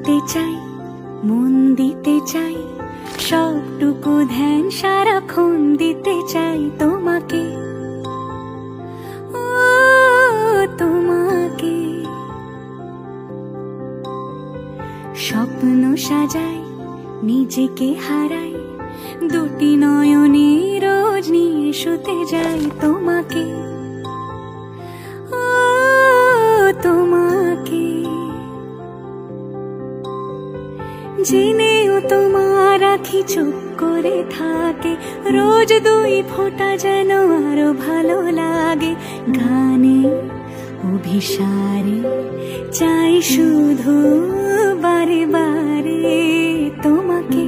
দিতে চাই, মন দিতে চাই, সবটুকু ধ্যান সারাক্ষণ দিতে চাই তোমাকে, ও তোমাকে। স্বপ্ন সাজাই, নিজেকে হারাই, দুটি নয়নে রোজ নিয়ে শুতে যাই তোমাকে, ও তোমাকে। জেনেও তোমার আখি চুপ করে থাকে, রোজ দুই ফোঁটা যেন আরো ভালো লাগে। গানে অভিসারে চাই শুধু বারে বারে তোমাকে।